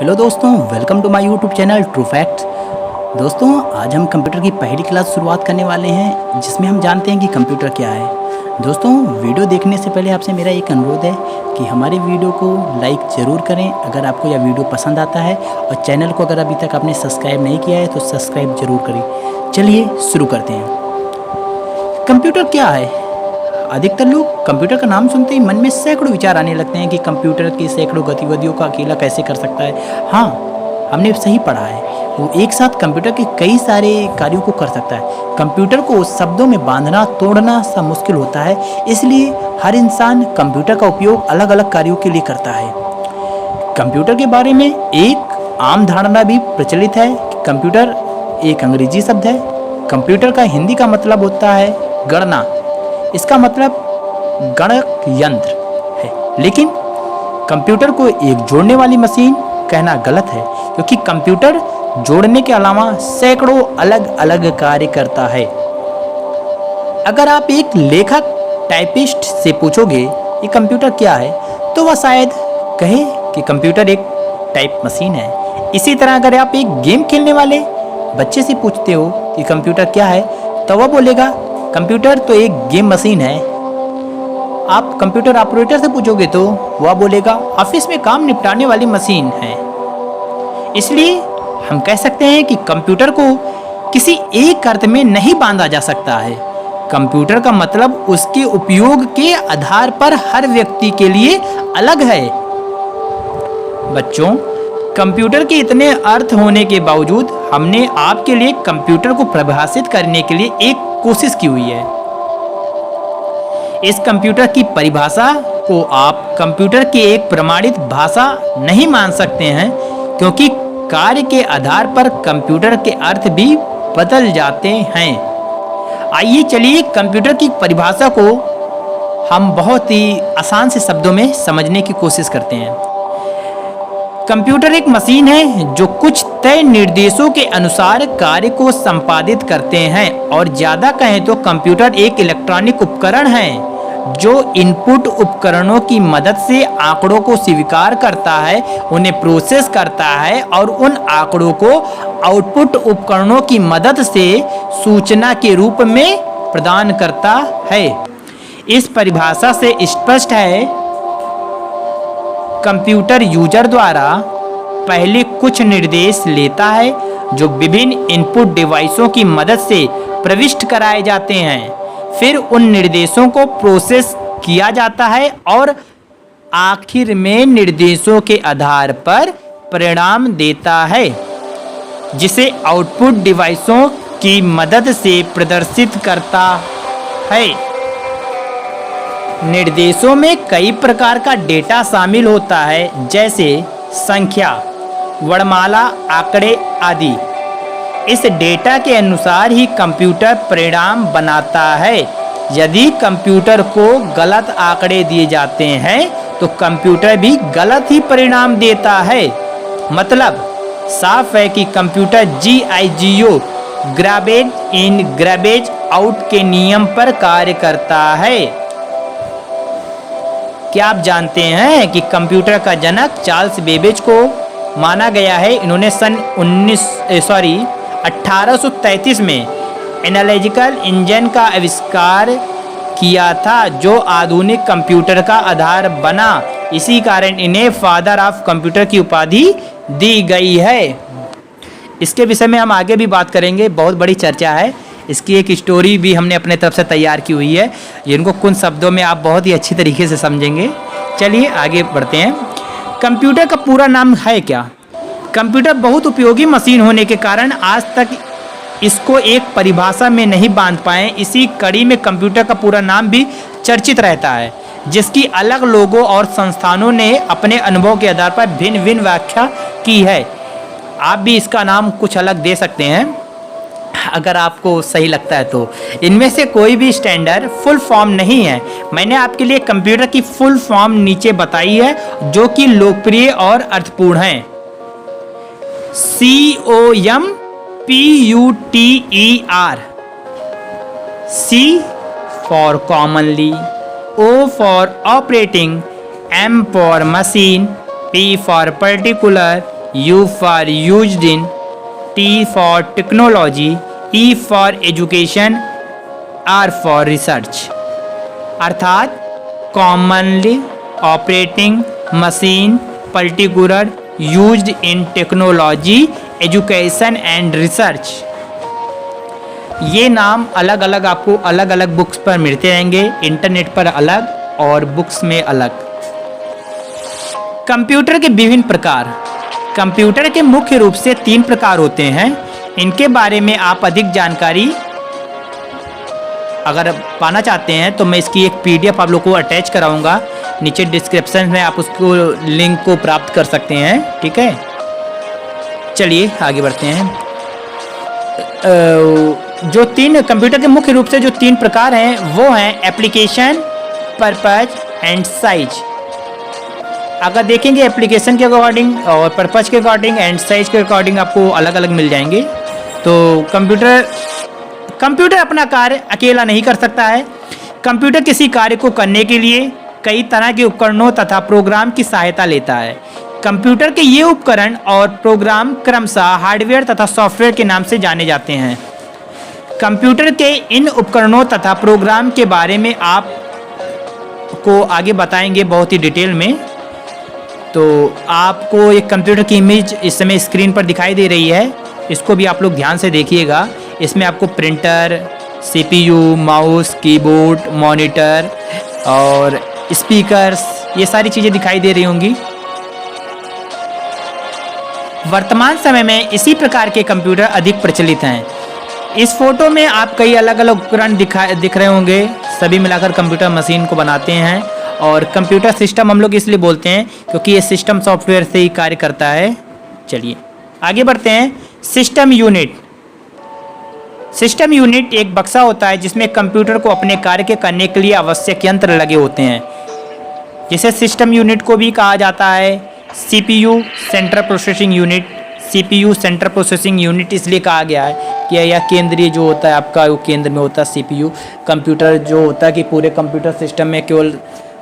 Hello दोस्तों, welcome to my YouTube channel true facts. दोस्तों, आज हम कंप्यूटर की पहली क्लास शुरुआत करने वाले हैं, जिसमें हम जानते हैं कि कंप्यूटर क्या है। दोस्तों, वीडियो देखने से पहले आपसे मेरा एक अनुरोध है कि हमारे वीडियो को लाइक ज़रूर करें अगर आपको यह वीडियो पसंद आता है, और चैनल को अगर अभी तक आपने सब्सक्राइब नहीं किया है तो सब्सक्राइब ज़रूर करें। चलिए शुरू करते हैं। कंप्यूटर क्या है? अधिकतर लोग कंप्यूटर का नाम सुनते ही मन में सैकड़ों विचार आने लगते हैं कि कंप्यूटर की सैकड़ों गतिविधियों का अकेला कैसे कर सकता है। हाँ, हमने सही पढ़ा है, वो एक साथ कंप्यूटर के कई सारे कार्यों को कर सकता है। कंप्यूटर को शब्दों में बांधना तोड़ना सा मुश्किल होता है, इसलिए हर इंसान कंप्यूटर का उपयोग अलग अलग कार्यों के लिए करता है। कंप्यूटर के बारे में एक आम धारणा भी प्रचलित है कि कंप्यूटर एक अंग्रेजी शब्द है। कंप्यूटर का हिंदी का मतलब होता है गणना। इसका मतलब गणक यंत्र है, लेकिन कंप्यूटर को एक जोड़ने वाली मशीन कहना गलत है, क्योंकि कंप्यूटर जोड़ने के अलावा सैकड़ों अलग अलग कार्य करता है। अगर आप एक लेखक टाइपिस्ट से पूछोगे ये कंप्यूटर क्या है, तो वह शायद कहे कि कंप्यूटर एक टाइप मशीन है। इसी तरह अगर आप एक गेम खेलने वाले बच्चे से पूछते हो कि कंप्यूटर क्या है, तो वह बोलेगा कंप्यूटर तो एक गेम मशीन है। आप कंप्यूटर ऑपरेटर से पूछोगे तो वह बोलेगा ऑफिस में काम निपटाने वाली मशीन है। इसलिए हम कह सकते हैं कि कंप्यूटर को किसी एक अर्थ में नहीं बांधा जा सकता है। कंप्यूटर का मतलब उसके उपयोग के आधार पर हर व्यक्ति के लिए अलग है। बच्चों, कंप्यूटर के इतने अर्थ होने के बावजूद हमने आपके लिए कंप्यूटर को परिभाषित करने के लिए एक कोशिश की हुई है। इस कंप्यूटर की परिभाषा को आप कंप्यूटर की एक प्रमाणित भाषा नहीं मान सकते हैं, क्योंकि कार्य के आधार पर कंप्यूटर के अर्थ भी बदल जाते हैं। आइए चलिए कंप्यूटर की परिभाषा को हम बहुत ही आसान से शब्दों में समझने की कोशिश करते हैं। कंप्यूटर एक मशीन है जो कुछ तय निर्देशों के अनुसार कार्य को संपादित करते हैं, और ज़्यादा कहें तो कंप्यूटर एक इलेक्ट्रॉनिक उपकरण है जो इनपुट उपकरणों की मदद से आंकड़ों को स्वीकार करता है, उन्हें प्रोसेस करता है और उन आंकड़ों को आउटपुट उपकरणों की मदद से सूचना के रूप में प्रदान करता है। इस परिभाषा से स्पष्ट है, कंप्यूटर यूजर द्वारा पहले कुछ निर्देश लेता है जो विभिन्न इनपुट डिवाइसों की मदद से प्रविष्ट कराए जाते हैं। फिर उन निर्देशों को प्रोसेस किया जाता है और आखिर में निर्देशों के आधार पर परिणाम देता है, जिसे आउटपुट डिवाइसों की मदद से प्रदर्शित करता है। निर्देशों में कई प्रकार का डेटा शामिल होता है, जैसे संख्या, वर्णमाला, आंकड़े आदि। इस डेटा के अनुसार ही कंप्यूटर परिणाम बनाता है। यदि कंप्यूटर को गलत आंकड़े दिए जाते हैं तो कंप्यूटर भी गलत ही परिणाम देता है। मतलब साफ है कि कंप्यूटर GIGO ग्राबेज इन ग्राबेज आउट के नियम पर कार्य करता है। क्या आप जानते हैं कि कंप्यूटर का जनक चार्ल्स बेबेज को माना गया है? इन्होंने सन 1833 में एनालॉजिकल इंजन का आविष्कार किया था, जो आधुनिक कंप्यूटर का आधार बना। इसी कारण इन्हें फादर ऑफ कंप्यूटर की उपाधि दी गई है। इसके विषय में हम आगे भी बात करेंगे, बहुत बड़ी चर्चा है। इसकी एक स्टोरी भी हमने अपने तरफ से तैयार की हुई है, जिनको कुछ शब्दों में आप बहुत ही अच्छी तरीके से समझेंगे। चलिए आगे बढ़ते हैं। कंप्यूटर का पूरा नाम है क्या? कंप्यूटर बहुत उपयोगी मशीन होने के कारण आज तक इसको एक परिभाषा में नहीं बांध पाए। इसी कड़ी में कंप्यूटर का पूरा नाम भी चर्चित रहता है, जिसकी अलग लोगों और संस्थानों ने अपने अनुभव के आधार पर भिन्न भिन्न व्याख्या की है। आप भी इसका नाम कुछ अलग दे सकते हैं अगर आपको सही लगता है तो। इनमें से कोई भी स्टैंडर्ड फुल फॉर्म नहीं है। मैंने आपके लिए कंप्यूटर की फुल फॉर्म नीचे बताई है, जो कि लोकप्रिय और अर्थपूर्ण है। COMPUTER, C for commonly, O for operating, M for machine, P for particular, U for used in, T for technology, E for education, R for research। अर्थात commonly operating machine, particular used in technology, education and research। ये नाम अलग अलग आपको अलग अलग books पर मिलते रहेंगे, इंटरनेट पर अलग और बुक्स में अलग। कंप्यूटर के विभिन्न प्रकार। कंप्यूटर के मुख्य रूप से 3 प्रकार होते हैं। इनके बारे में आप अधिक जानकारी अगर पाना चाहते हैं तो मैं इसकी एक PDF आप लोग को अटैच कराऊंगा, नीचे डिस्क्रिप्शन में आप उसको लिंक को प्राप्त कर सकते हैं। ठीक है, चलिए आगे बढ़ते हैं। जो 3 कंप्यूटर के मुख्य रूप से जो 3 प्रकार हैं वो हैं एप्लीकेशन, पर्पज एंड साइज। अगर देखेंगे एप्लीकेशन के अकॉर्डिंग और पर्पज के अकॉर्डिंग एंड साइज के अकॉर्डिंग आपको अलग अलग मिल जाएंगे। तो कंप्यूटर अपना कार्य अकेला नहीं कर सकता है। कंप्यूटर किसी कार्य को करने के लिए कई तरह के उपकरणों तथा प्रोग्राम की सहायता लेता है। कंप्यूटर के ये उपकरण और प्रोग्राम क्रमशः हार्डवेयर तथा सॉफ्टवेयर के नाम से जाने जाते हैं। कंप्यूटर के इन उपकरणों तथा प्रोग्राम के बारे में आपको आगे बताएंगे बहुत ही डिटेल में। तो आपको एक कंप्यूटर की इमेज इस समय स्क्रीन पर दिखाई दे रही है, इसको भी आप लोग ध्यान से देखिएगा। इसमें आपको printer, CPU, mouse, keyboard, monitor और स्पीकर्स, ये सारी चीज़ें दिखाई दे रही होंगी। वर्तमान समय में इसी प्रकार के कंप्यूटर अधिक प्रचलित हैं। इस फोटो में आप कई अलग अलग उपकरण दिख रहे होंगे, सभी मिलाकर कंप्यूटर मशीन को बनाते हैं। और कंप्यूटर सिस्टम हम लोग इसलिए बोलते हैं क्योंकि ये सिस्टम सॉफ्टवेयर से ही कार्य करता है। चलिए आगे बढ़ते हैं। System unit. सिस्टम यूनिट एक बक्सा होता है जिसमें कंप्यूटर को अपने कार्य के करने के लिए आवश्यक यंत्र लगे होते हैं, जिसे सिस्टम यूनिट को भी कहा जाता है। CPU central processing unit. CPU central processing unit इसलिए कहा गया है कि यह केंद्रीय जो होता है आपका, वो केंद्र में होता है CPU। कंप्यूटर जो होता है कि पूरे कंप्यूटर सिस्टम में केवल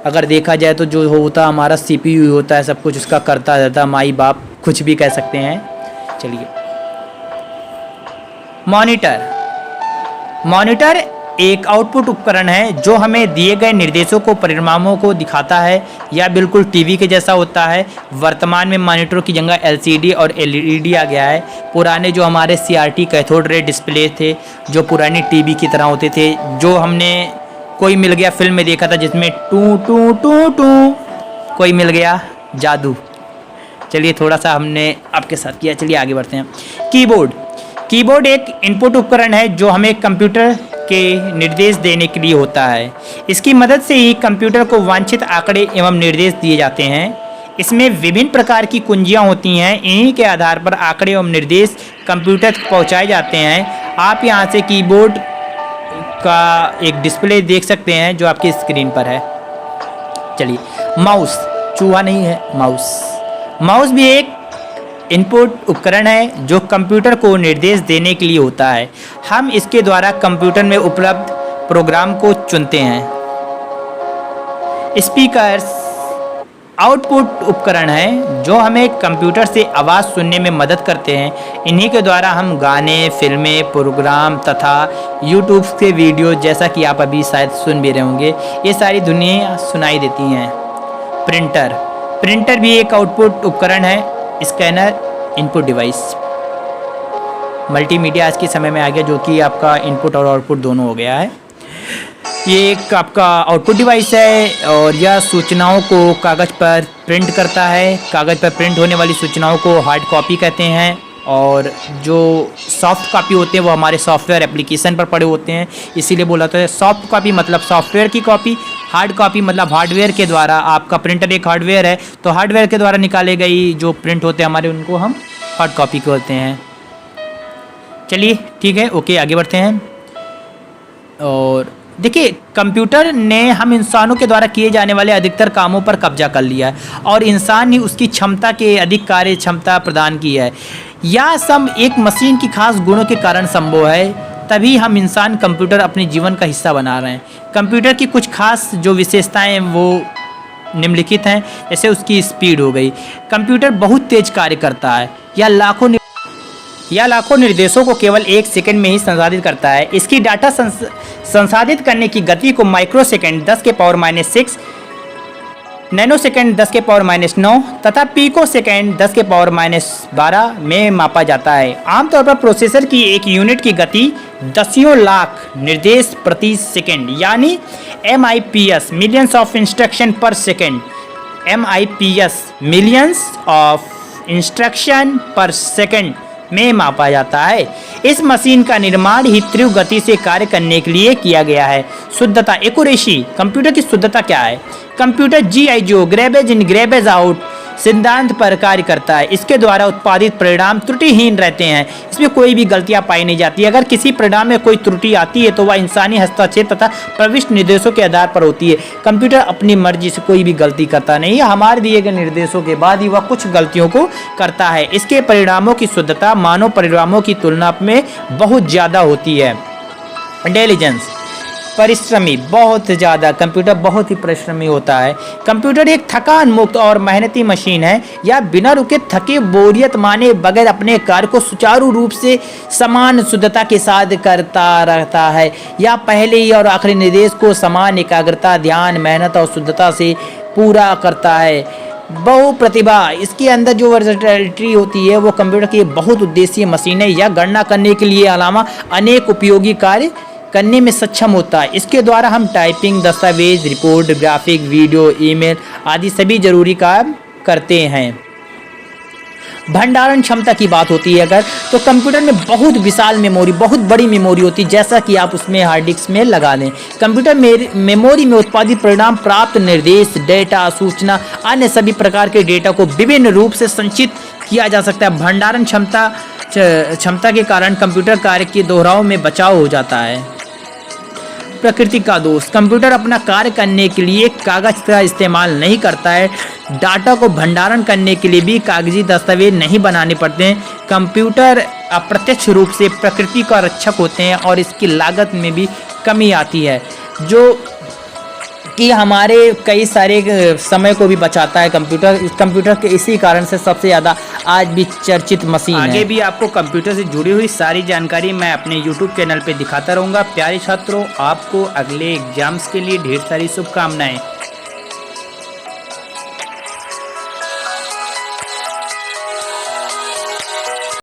अगर देखा जाए तो जो होता है हमारा CPU होता है, सब कुछ उसका करता रहता है, माई बाप कुछ भी कह सकते हैं। चलिए मॉनिटर एक आउटपुट उपकरण है जो हमें दिए गए निर्देशों को, परिणामों को दिखाता है। यह बिल्कुल टीवी के जैसा होता है। वर्तमान में मॉनिटरों की जगह LCD और LED आ गया है। पुराने जो हमारे CRT कैथोड रे डिस्प्ले थे, जो पुरानी टीवी की तरह होते थे, जो हमने कोई मिल गया फिल्म में देखा था जिसमें टू टू टू टू कोई मिल गया जादू। चलिए थोड़ा सा हमने आपके साथ किया। चलिए आगे बढ़ते हैं। कीबोर्ड एक इनपुट उपकरण है जो हमें कंप्यूटर के निर्देश देने के लिए होता है। इसकी मदद से ही कंप्यूटर को वांछित आंकड़े एवं निर्देश दिए जाते हैं। इसमें विभिन्न प्रकार की कुंजियां होती हैं, इन्हीं के आधार पर आंकड़े एवं निर्देश कंप्यूटर तक पहुंचाए जाते हैं। आप यहां से कीबोर्ड का एक डिस्प्ले देख सकते हैं जो आपकी स्क्रीन पर है। चलिए माउस, चूहा नहीं है, माउस भी एक इनपुट उपकरण है जो कंप्यूटर को निर्देश देने के लिए होता है। हम इसके द्वारा कंप्यूटर में उपलब्ध प्रोग्राम को चुनते हैं। स्पीकर्स आउटपुट उपकरण हैं जो हमें कंप्यूटर से आवाज़ सुनने में मदद करते हैं। इन्हीं के द्वारा हम गाने, फिल्में, प्रोग्राम तथा यूट्यूब के वीडियो, जैसा कि आप अभी शायद सुन भी रहे होंगे, ये सारी दुनिया सुनाई देती हैं। प्रिंटर भी एक आउटपुट उपकरण है। Scanner input device. मल्टीमीडिया आज के समय में आ गया, जो कि आपका इनपुट और आउटपुट दोनों हो गया है। ये एक आपका आउटपुट डिवाइस है और यह सूचनाओं को कागज़ पर प्रिंट करता है। कागज़ पर प्रिंट होने वाली सूचनाओं को हार्ड कॉपी कहते हैं, और जो सॉफ्ट कॉपी होते हैं वो हमारे सॉफ्टवेयर एप्लीकेशन पर पड़े होते हैं। इसीलिए बोला था सॉफ्ट कॉपी मतलब सॉफ्टवेयर की कॉपी, हार्ड कॉपी मतलब हार्डवेयर के द्वारा। आपका प्रिंटर एक हार्डवेयर है, तो हार्डवेयर के द्वारा निकाले गई जो प्रिंट होते हैं हमारे, उनको हम हार्ड कॉपी कहते हैं। चलिए ठीक है, ओके आगे बढ़ते हैं। और देखिए, कंप्यूटर ने हम इंसानों के द्वारा किए जाने वाले अधिकतर कामों पर कब्जा कर लिया है और इंसान ही उसकी क्षमता के अधिक कार्य क्षमता प्रदान की है। यह सब एक मशीन की खास गुणों के कारण संभव है, तभी हम इंसान कंप्यूटर अपने जीवन का हिस्सा बना रहे हैं। कंप्यूटर की कुछ खास जो विशेषताएं हैं वो निम्नलिखित हैं, जैसे उसकी स्पीड हो गई। कंप्यूटर बहुत तेज कार्य करता है, या लाखों निर्देशों को केवल 1 सेकंड में ही संसाधित करता है। इसकी डाटा संसाधित करने की गति को माइक्रोसेकंड 10⁻⁻6, नैनोसेकंड 10⁻⁹ तथा पिको सेकंड 10⁻12 में मापा जाता है। आमतौर पर प्रोसेसर की एक यूनिट की गति दसियों लाख निर्देश प्रति सेकंड यानी MIPS मिलियंस ऑफ इंस्ट्रक्शन पर second, MIPS millions of instruction पर सेकंड में मापा जाता है। इस मशीन का निर्माण ही तीव्र गति से कार्य करने के लिए किया गया है। शुद्धता, एक्यूरेसी, कंप्यूटर की शुद्धता क्या है? कंप्यूटर GI जो ग्रेबेज इन ग्रेबेज आउट सिद्धांत पर कार्य करता है। इसके द्वारा उत्पादित परिणाम त्रुटिहीन रहते हैं, इसमें कोई भी गलतियां पाई नहीं जाती। अगर किसी परिणाम में कोई त्रुटि आती है तो वह इंसानी हस्तक्षेप तथा प्रविष्ट निर्देशों के आधार पर होती है। कंप्यूटर अपनी मर्जी से कोई भी गलती करता नहीं है, हमारे दिए गए निर्देशों के बाद ही वह कुछ गलतियों को करता है। इसके परिणामों की शुद्धता मानव परिणामों की तुलना में बहुत ज़्यादा होती है। इंटेलिजेंस, परिश्रमी, बहुत ज़्यादा कंप्यूटर बहुत ही परिश्रमी होता है। कंप्यूटर एक थकान मुक्त और मेहनती मशीन है, या बिना रुके थके बोरियत माने बगैर अपने कार्य को सुचारू रूप से समान शुद्धता के साथ करता रहता है, या पहले ही और आखिरी निर्देश को समान एकाग्रता, ध्यान, मेहनत और शुद्धता से पूरा करता है। बहु प्रतिभा, इसके अंदर जो वर्सेटिलिटी होती है वो कंप्यूटर की बहुत उद्देश्यीय मशीन है, या गणना करने के लिए अलावा अनेक उपयोगी कार्य करने में सक्षम होता है। इसके द्वारा हम टाइपिंग, दस्तावेज, रिपोर्ट, ग्राफिक, वीडियो, ईमेल आदि सभी जरूरी काम करते हैं। भंडारण क्षमता की बात होती है अगर, तो कंप्यूटर में बहुत विशाल मेमोरी, बहुत बड़ी मेमोरी होती है, जैसा कि आप उसमें हार्ड डिस्क में लगा दें। कंप्यूटर मेमोरी में उत्पादित परिणाम, प्राप्त निर्देश, डेटा, सूचना, अन्य सभी प्रकार के डेटा को विभिन्न रूप से संचित किया जा सकता है। भंडारण क्षमता के कारण कंप्यूटर कार्य के दोहराव में बचाव हो जाता है। प्रकृति का दोष, कंप्यूटर अपना कार्य करने के लिए कागज का इस्तेमाल नहीं करता है। डाटा को भंडारण करने के लिए भी कागजी दस्तावेज नहीं बनाने पड़ते हैं। कंप्यूटर अप्रत्यक्ष रूप से प्रकृति का रक्षक होते हैं और इसकी लागत में भी कमी आती है, जो कि हमारे कई सारे समय को भी बचाता है। कंप्यूटर के इसी कारण से सबसे ज़्यादा आज भी चर्चित मशीन है। आगे भी आपको कंप्यूटर से जुड़ी हुई सारी जानकारी मैं अपने YouTube चैनल पे दिखाता रहूँगा। प्यारे छात्रों, आपको अगले एग्जाम्स के लिए ढेर सारी शुभकामनाएं।